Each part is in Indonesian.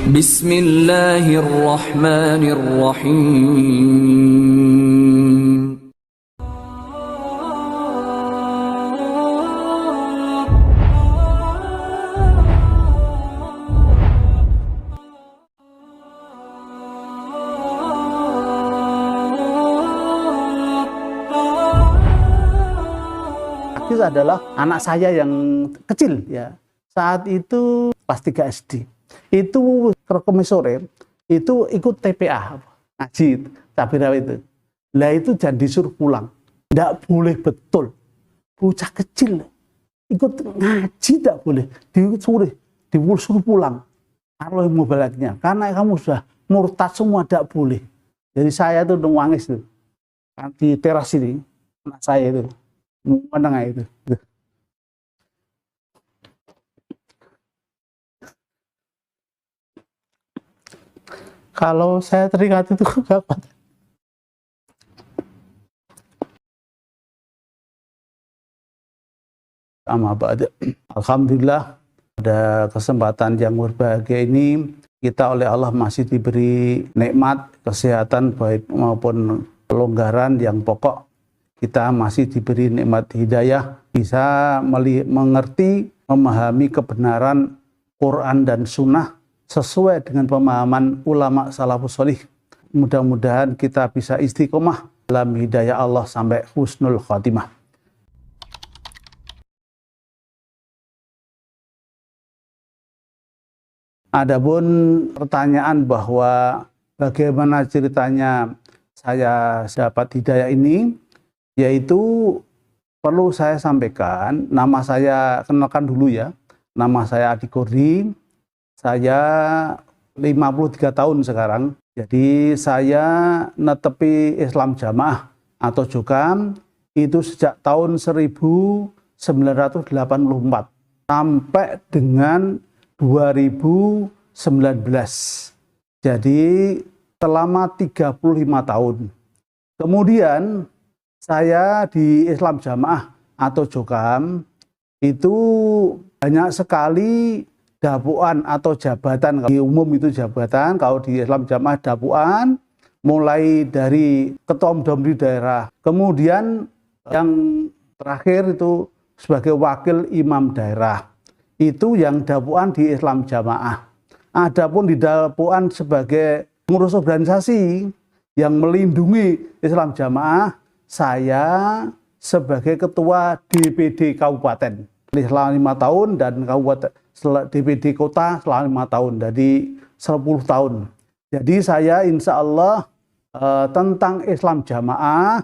Bismillahirrahmanirrahim. Itu adalah anak saya yang kecil ya. Saat itu kelas 3 SD. Itu Kamis sore itu ikut TPA ngaji Tabirawi itu. Lah itu jangan disuruh pulang. Enggak boleh betul. Bocah kecil ikut ngaji tidak boleh. Disuruh pulang. Kalau mau baliknya karena kamu sudah murtad semua tidak boleh. Jadi saya tuh nangis tuh. Di teras ini anak saya itu menengah itu. Kalau saya teringat itu kapan? Alhamdulillah pada kesempatan yang berbahagia ini kita oleh Allah masih diberi nikmat kesehatan baik maupun pelonggaran yang pokok. Kita masih diberi nikmat hidayah, bisa mengerti, memahami kebenaran Quran dan Sunnah sesuai dengan pemahaman ulama salafus sholih. Mudah-mudahan kita bisa istiqomah dalam hidayah Allah sampai husnul khatimah. Adapun pertanyaan bahwa bagaimana ceritanya saya dapat hidayah ini, yaitu perlu saya sampaikan, nama saya kenalkan dulu ya. Nama saya Adi Kordi, saya 53 tahun sekarang. Jadi saya netepi Islam Jamaah atau Jokam itu sejak tahun 1984 sampai dengan 2019. Jadi selama 35 tahun. Kemudian saya di Islam Jamaah atau Jokam itu banyak sekali dapuan atau jabatan. Di umum itu jabatan, kalau di Islam Jamaah dapuan, mulai dari ketua umum di daerah. Kemudian yang terakhir itu sebagai wakil imam daerah. Itu yang dapuan di Islam Jamaah. Adapun di dapuan sebagai pengurus organisasi yang melindungi Islam Jamaah, saya sebagai ketua DPD Kabupaten selama 5 tahun dan Kabupaten DPD Kota selama 5 tahun, jadi 10 tahun. Jadi saya insya Allah tentang Islam Jamaah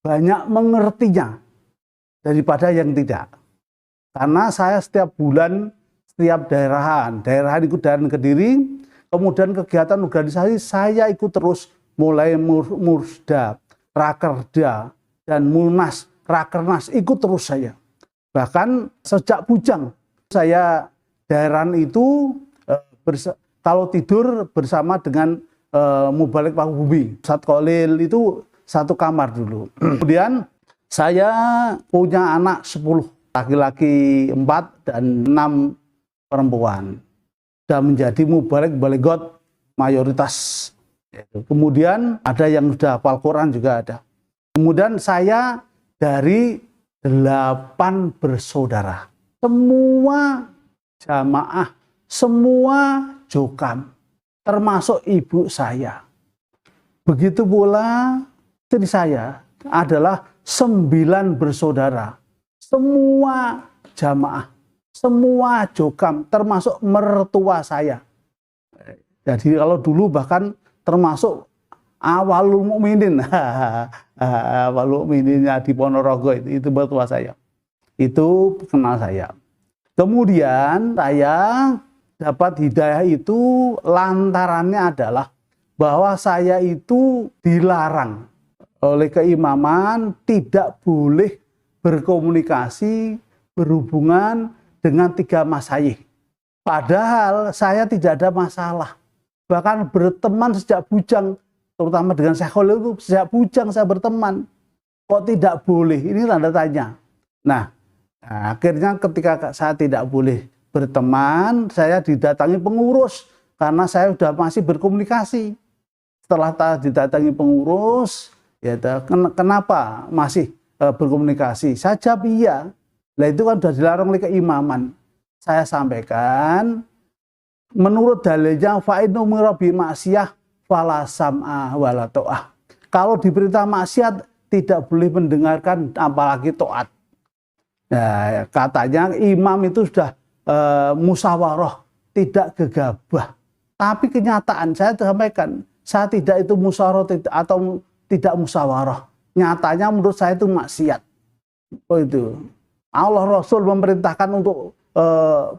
banyak mengertinya daripada yang tidak. Karena saya setiap bulan, setiap daerahan ikut daerah Kediri, kemudian kegiatan organisasi saya ikut terus, mulai Mursda, Rakerda, dan Munas, Rakernas, ikut terus saya. Bahkan sejak bujang, saya daerah itu kalau tidur bersama dengan Mubalik Pak Bumi. Ustadz Khalil itu satu kamar dulu. Kemudian saya punya anak 10, laki-laki 4 dan 6 perempuan. Dan menjadi Mubalik Balegot mayoritas. Kemudian ada yang sudah hafal Quran juga ada. Kemudian saya dari 8 bersaudara. Semua jamaah, semua Jokam, termasuk ibu saya. Begitu pula istri saya adalah 9 bersaudara. Semua jamaah, semua Jokam, termasuk mertua saya. Jadi kalau dulu bahkan termasuk awalul mukminin, awalul mukmininnya di Ponorogo itu mertua saya. Itu kenal saya. Kemudian saya dapat hidayah itu lantarannya adalah bahwa saya itu dilarang oleh keimaman tidak boleh berkomunikasi, berhubungan dengan 3 masyayikh. Padahal saya tidak ada masalah. Bahkan berteman sejak bujang, terutama dengan Syekh Khalil itu sejak bujang saya berteman. Kok tidak boleh? Ini tanda tanya. Nah, akhirnya ketika saya tidak boleh berteman, saya didatangi pengurus karena saya sudah masih berkomunikasi. Setelah didatangi pengurus, ya kenapa masih berkomunikasi? Saya jawab iya. Nah itu kan sudah dilarang oleh keimaman. Saya sampaikan, menurut dalilnya fa'inu mirabi maksiyah fala sam'a wala ta'ah. Kalau diperintah maksiat tidak boleh mendengarkan apalagi taat. Nah, katanya imam itu sudah musyawarah, tidak gegabah. Tapi kenyataan saya sampaikan, saya tidak itu musyawarah atau tidak musyawarah. Nyatanya menurut saya itu maksiat. Oh itu. Allah Rasul memerintahkan untuk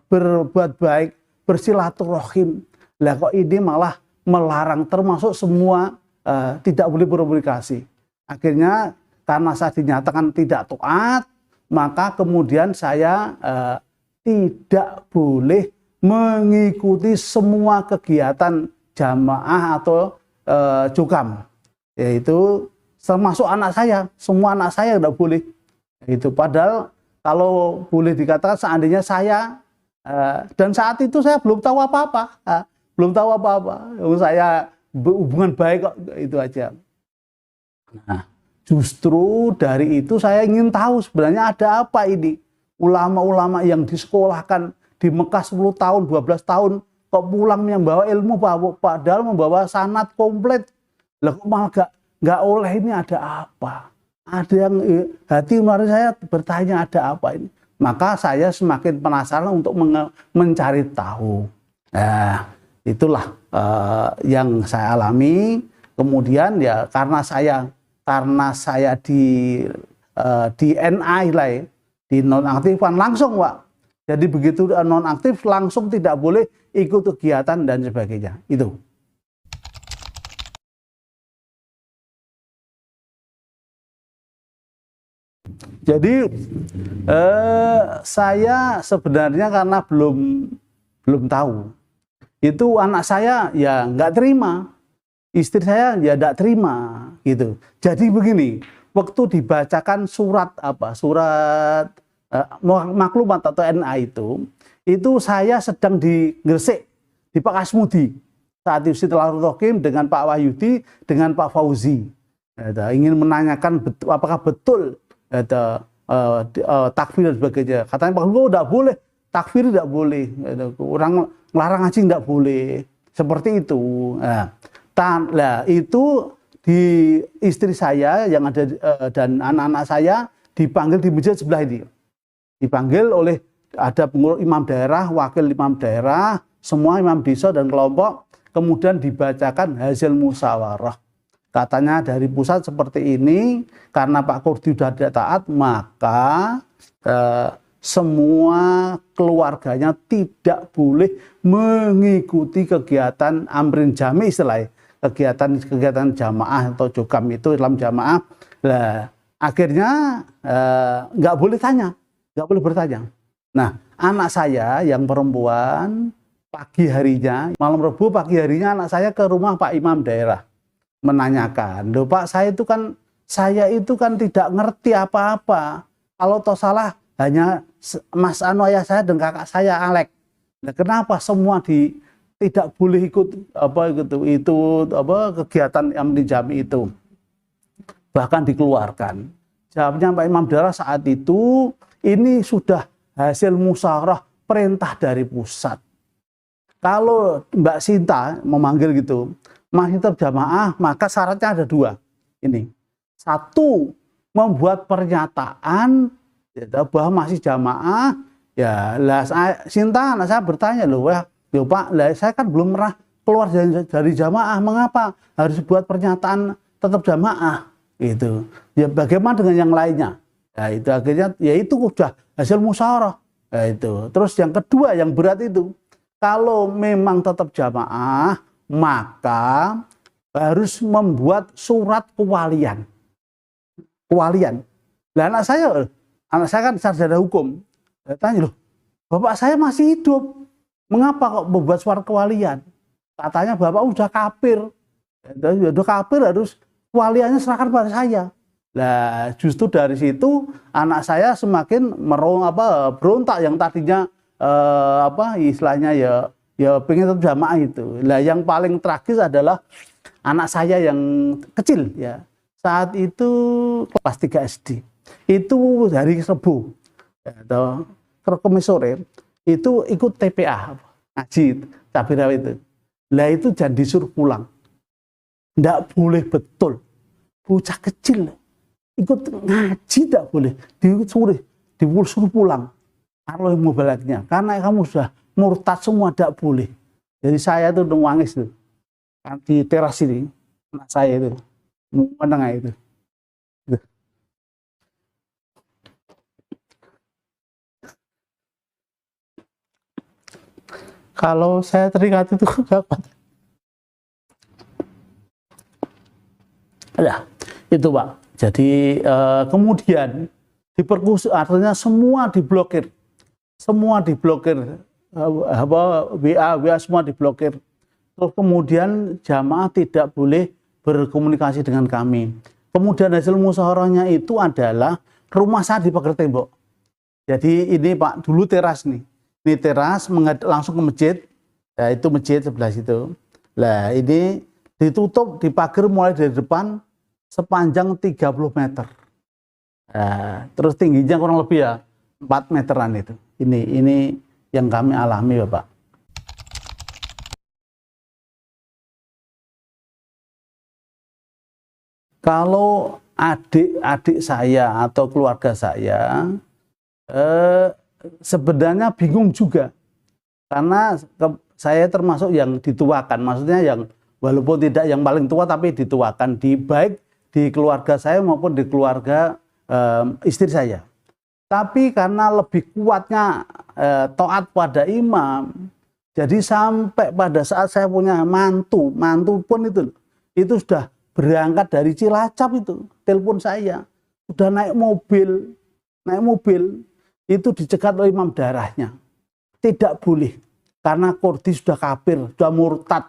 berbuat baik, bersilaturahim. Lah kok ini malah melarang, termasuk semua tidak boleh berkomunikasi. Akhirnya karena saya dinyatakan tidak taat, maka kemudian saya tidak boleh mengikuti semua kegiatan jamaah atau jukam, yaitu termasuk anak saya. Semua anak saya tidak boleh. Itu padahal kalau boleh dikatakan seandainya saya dan saat itu saya belum tahu apa-apa, saya hubungan baik kok, itu aja. Nah, justru dari itu saya ingin tahu sebenarnya ada apa ini. Ulama-ulama yang disekolahkan di Mekah 10 tahun, 12 tahun, kok pulang membawa ilmu, padahal membawa sanad komplit. Lah kok malah nggak oleh, ini ada apa? Ada yang hati nurani saya bertanya ada apa ini. Maka saya semakin penasaran untuk mencari tahu. Nah, itulah yang saya alami. Kemudian ya karena saya di NI lah ya, di nonaktifkan langsung Pak. Jadi begitu nonaktif langsung tidak boleh ikut kegiatan dan sebagainya. Itu. Jadi saya sebenarnya karena belum tahu. Itu anak saya ya nggak terima, istri saya ya nggak terima gitu. Jadi begini, waktu dibacakan surat maklumat atau NA itu saya sedang di Gresik, di Pak Kasmudi. Saat itu setelah Rokim dengan Pak Wahyudi, dengan Pak Fauzi. Ingin menanyakan apakah betul takfir dan sebagainya. Katanya Pak Guru tidak boleh, takfir tidak boleh, orang larang ngaji tidak boleh, seperti itu. Nah, itu di istri saya yang ada dan anak-anak saya dipanggil di masjid sebelah ini, dipanggil oleh ada pengurus imam daerah, wakil imam daerah, semua imam desa dan kelompok, kemudian dibacakan hasil musyawarah. Katanya dari pusat seperti ini, karena Pak Kurdi sudah tidak taat, maka semua keluarganya tidak boleh mengikuti kegiatan amrin jami, istilahnya kegiatan jamaah atau jukam itu dalam jamaah. Nah, akhirnya nggak boleh bertanya. Nah, anak saya yang perempuan pagi harinya, malam Rabu pagi harinya anak saya ke rumah Pak Imam daerah. Menanyakan, loh Pak, saya itu kan tidak ngerti apa-apa. Kalau toh salah hanya Mas Anu ayah saya dan kakak saya Alek. Nah, kenapa semua tidak boleh ikut kegiatan yang di jami itu? Bahkan dikeluarkan. Jawabnya Pak Imam daerah saat itu, ini sudah hasil musyawarah perintah dari pusat. Kalau Mbak Sinta memanggil gitu, masih tetap jamaah, maka syaratnya ada dua. Ini. Satu, membuat pernyataan bahwa masih jamaah. Ya, lah Sinta anak saya bertanya, loh Pak, lah saya kan belum pernah keluar dari jamaah, mengapa harus buat pernyataan tetap jamaah? Itu. Ya bagaimana dengan yang lainnya? Ya itu akhirnya ya itu udah hasil musyawarah. Ya, itu. Terus yang kedua yang berat itu, kalau memang tetap jamaah, maka harus membuat surat kewalian. Nah, anak saya kan sarjana hukum. Saya tanya, loh, bapak saya masih hidup, mengapa kok membuat surat kewalian? Katanya bapak udah kafir. Udah kafir, harus kewaliannya serahkan pada saya. Nah, justru dari situ anak saya semakin berontak, yang tadinya istilahnya ya ya pengen tetap jamaah itu. Lah yang paling tragis adalah anak saya yang kecil ya. Saat itu kelas 3 SD. Itu hari Rabu atau Kamis sore itu ikut TPA ngaji tabiraw itu. Lah itu jangan disuruh pulang. Nggak boleh betul. Bocah kecil ikut ngaji tidak boleh. Disuruh pulang. Kalau mau baliknya, karena kamu sudah murtad semua, tidak boleh. Jadi saya itu nangis tuh di teras ini, anak saya itu menengah itu. Kalau saya terikat itu dapat. Ya, itu Pak. Jadi kemudian diperkusi, artinya semua diblokir. Semua diblokir, WA semua diblokir. Terus kemudian jamaah tidak boleh berkomunikasi dengan kami. Kemudian hasil musyawarahnya itu adalah rumah saya dipagar tembok. Jadi ini Pak, dulu teras nih. Ini teras langsung ke masjid. Ya, itu masjid sebelah situ. Nah ini ditutup, dipagar mulai dari depan sepanjang 30 meter. Nah, terus tingginya kurang lebih ya 4 meteran itu. Ini yang kami alami Bapak. Kalau adik-adik saya atau keluarga saya sebenarnya bingung juga. Karena saya termasuk yang dituakan, maksudnya yang walaupun tidak yang paling tua tapi dituakan, baik di keluarga saya maupun di keluarga istri saya. Tapi karena lebih kuatnya taat pada imam, jadi sampai pada saat saya punya mantu pun itu sudah berangkat dari Cilacap itu, telepon saya, sudah naik mobil itu dicegat oleh imam darahnya, tidak boleh karena Kordi sudah kafir, sudah murtad,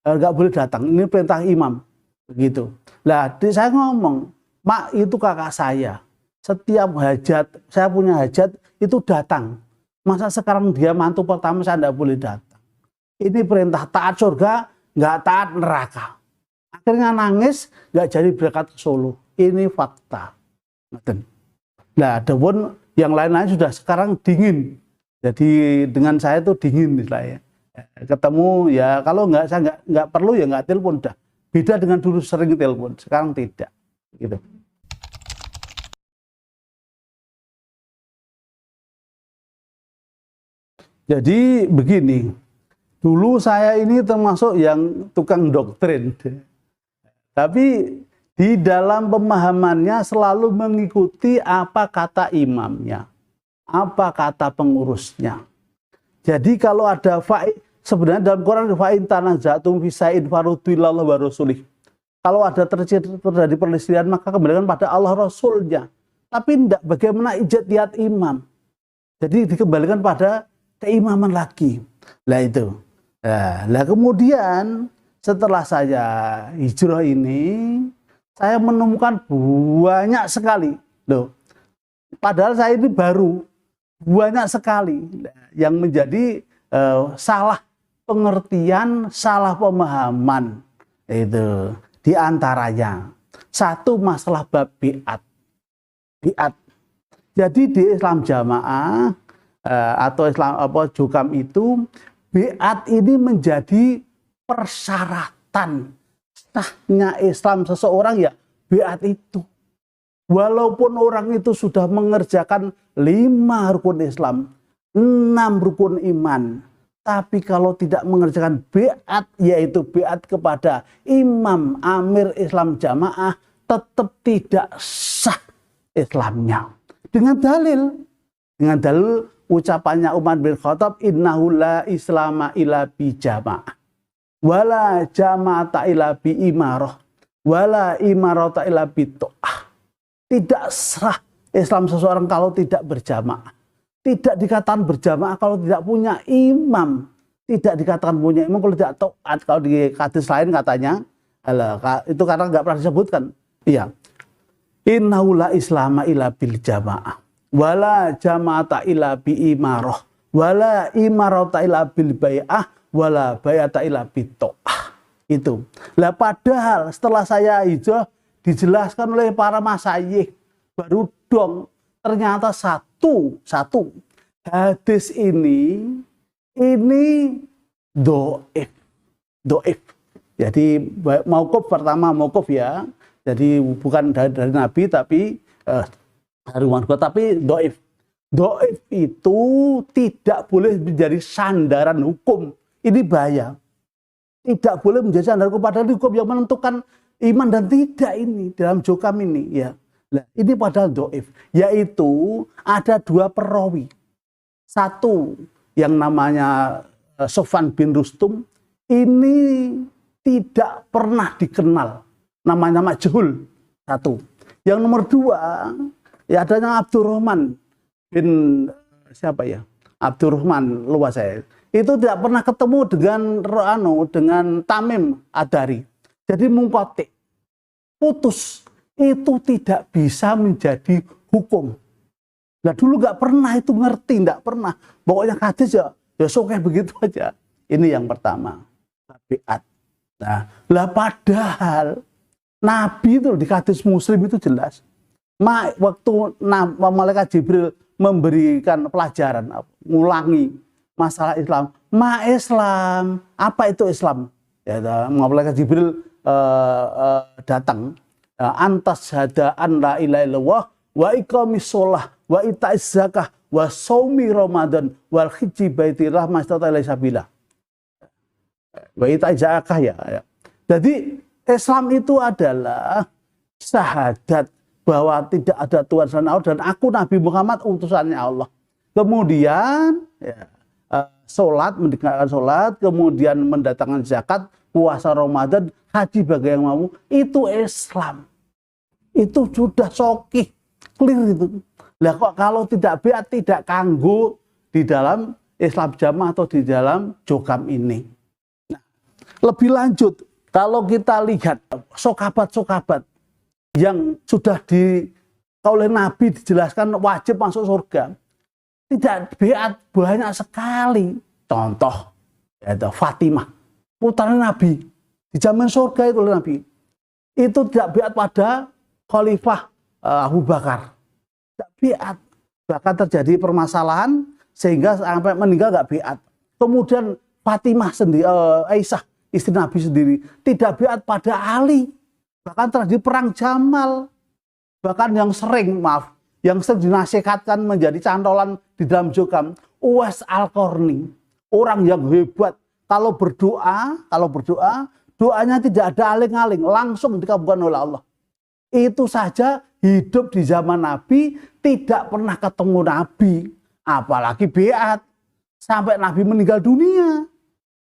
nggak boleh datang. Ini perintah imam, begitu. Lah, saya ngomong, Mak itu kakak saya. Setiap hajat, saya punya hajat, itu datang. Masa sekarang dia mantu pertama saya tidak boleh datang. Ini perintah taat surga, nggak taat neraka. Akhirnya nangis, nggak jadi berangkat ke Solo. Ini fakta. Nah, adapun yang lain-lain sudah sekarang dingin. Jadi dengan saya itu dingin istilahnya. Ketemu ya kalau saya nggak perlu ya nggak telepon dah. Beda dengan dulu sering telepon, sekarang tidak. Gitu. Jadi begini, dulu saya ini termasuk yang tukang doktrin, tapi di dalam pemahamannya selalu mengikuti apa kata imamnya, apa kata pengurusnya. Jadi kalau ada sebenarnya dalam Quran fa'in tanazatum fi shay'in faruddu ilallah wa rasulih. Kalau ada terjadi perselisihan maka kembalikan pada Allah Rasulnya. Tapi tidak bagaimana ijtihad imam. Jadi dikembalikan pada keimaman lagi. Lah itu. Nah, kemudian setelah saya hijrah ini, saya menemukan banyak sekali. Loh, padahal saya ini baru banyak sekali yang menjadi salah pengertian, salah pemahaman. Itu di antaranya satu masalah bab biat. Jadi di Islam jamaah atau Islam Jukam itu biat ini menjadi persyaratan sahnya Islam seseorang ya biat itu. Walaupun orang itu sudah mengerjakan 5 rukun Islam, 6 rukun iman, tapi kalau tidak mengerjakan biat, yaitu biat kepada imam amir Islam jamaah, tetap tidak sah Islamnya. Dengan dalil ucapannya Umar bin Khattab, innahu la islama ila bi jamaah wala jama'ata ila bi imarah wala imarata ila bi to'ah. Tidak sah Islam seseorang kalau tidak berjamaah. Tidak dikatakan berjamaah kalau tidak punya imam. Tidak dikatakan punya imam kalau tidak taat. Kalau di hadis lain katanya, itu karena nggak pernah disebutkan. Iya. Innahu la islama ila bil jamaah wala jama'ata ila bi imarah wala imarata ila bil bai'ah wala bayata illa bito'ah. Itu. Lah padahal setelah saya hijrah dijelaskan oleh para masyayikh, baru dong ternyata satu hadis ini doif. Jadi mauquf, pertama mauquf ya. Jadi bukan dari Nabi tapi dari Muhammad, tapi doif. Doif itu tidak boleh menjadi sandaran hukum. Ini bahaya. Tidak boleh menjadi sandaran hukum, padahal hukum yang menentukan iman dan tidak ini dalam jokam ini ya. Nah, ini padahal doif, yaitu ada dua perawi. Satu yang namanya Sofwan bin Rustum, ini tidak pernah dikenal, namanya majhul. Satu. Yang nomor dua, ya adanya Abdurrahman bin Abdurrahman, lupa saya. Itu tidak pernah ketemu dengan Tamim Ad-Dari. Jadi mungkotik, putus, itu tidak bisa menjadi hukum. Nah dulu nggak pernah itu ngerti, nggak pernah. Pokoknya hadis ya sok kayak begitu aja. Ini yang pertama, tabiat. Nah, lah padahal Nabi itu di hadis Muslim itu jelas. Waktu malaikat Jibril memberikan pelajaran, ngulangi masalah Islam. Islam, apa itu Islam? Ya, malaikat Jibril datang. Antas hada an la ilaha illallah wa iqamis shalah wa itaiz zakah wa shaumi ramadan wal hijji baitillah mastata ilaihi sabila. Wa itaiz zakah ya. Jadi Islam itu adalah syahadat bahwa tidak ada Tuhan selain Allah dan aku Nabi Muhammad utusannya Allah. Kemudian ya, mendekatkan sholat, kemudian mendatangkan zakat, puasa Ramadan, haji bagi yang mau, itu Islam. Itu sudah sokih, clear itu. Lah kok kalau tidak beat, tidak kanggo di dalam Islam Jamaah atau di dalam jokam ini. Nah, lebih lanjut, kalau kita lihat sokabat-sokabat yang sudah oleh Nabi dijelaskan wajib masuk surga, tidak beat banyak sekali. Contoh, yaitu Fatimah, putra Nabi, dijamin surga itu oleh Nabi. Itu tidak beat pada Khalifah Abu Bakar. Tidak beat. Bahkan terjadi permasalahan sehingga sampai meninggal nggak beat. Kemudian Fatimah sendiri, Aisyah, istri Nabi sendiri, tidak beat pada Ali. Bahkan terjadi perang Jamal. Bahkan yang sering dinasihatkan menjadi cantolan di dalam jokam, Uwais Al-Qarni, orang yang hebat. Kalau berdoa, doanya tidak ada aling-aling, langsung dikabulkan oleh Allah. Itu saja hidup di zaman Nabi, tidak pernah ketemu Nabi, apalagi beat. Sampai Nabi meninggal dunia,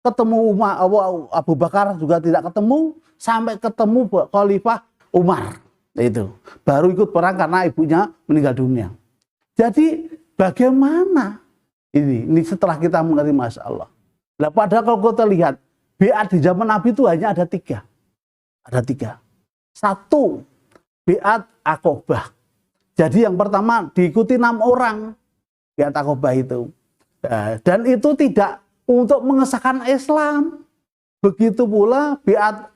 ketemu Abu Bakar juga tidak ketemu, sampai ketemu Khalifah Umar. Itu baru ikut perang karena ibunya meninggal dunia. Jadi bagaimana ini setelah kita mengerti Masya Allah. Nah, padahal kalau kita lihat beat di zaman Nabi itu hanya ada tiga. Satu, beat Aqobah. Jadi yang pertama diikuti 6 orang beat Aqobah itu. Dan itu tidak untuk mengesahkan Islam. Begitu pula beat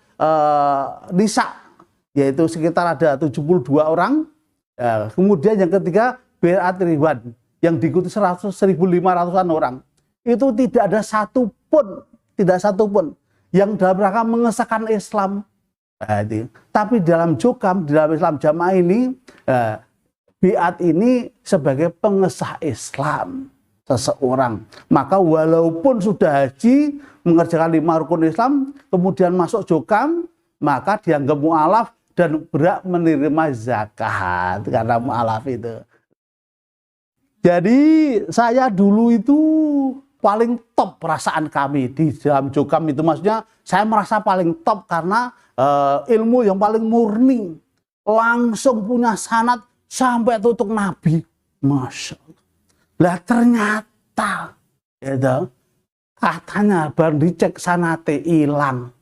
Nisa, yaitu sekitar ada 72 orang. Kemudian yang ketiga beat Ridwan yang diikuti 1.500-an orang. Itu tidak ada satupun yang dalam rangka mengesahkan Islam. Tapi dalam jokam, di dalam Islam Jamaah ini, beat ini sebagai pengesah Islam seseorang. Maka walaupun sudah haji, mengerjakan 5 rukun Islam, kemudian masuk jokam, maka dianggap mu'alaf dan berhak menerima zakat karena mu'alaf itu. Jadi saya dulu itu paling top perasaan kami di dalam jokam itu, maksudnya saya merasa paling top karena ilmu yang paling murni, langsung punya sanad sampai tutup Nabi, Masya Allah. Lah ternyata ya, katanya baru dicek sanate hilang,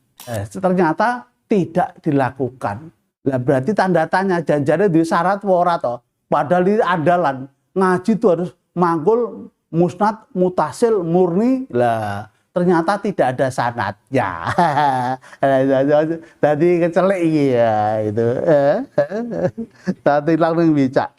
ternyata tidak dilakukan. Lah berarti tanda tanya, janjane di syarat ora to. Padahal ini andalan ngaji itu harus mangkul musnad mutasil murni. Lah ternyata tidak ada sanadnya. Tadi kecelek iki ya itu. Tadi langsung bicak.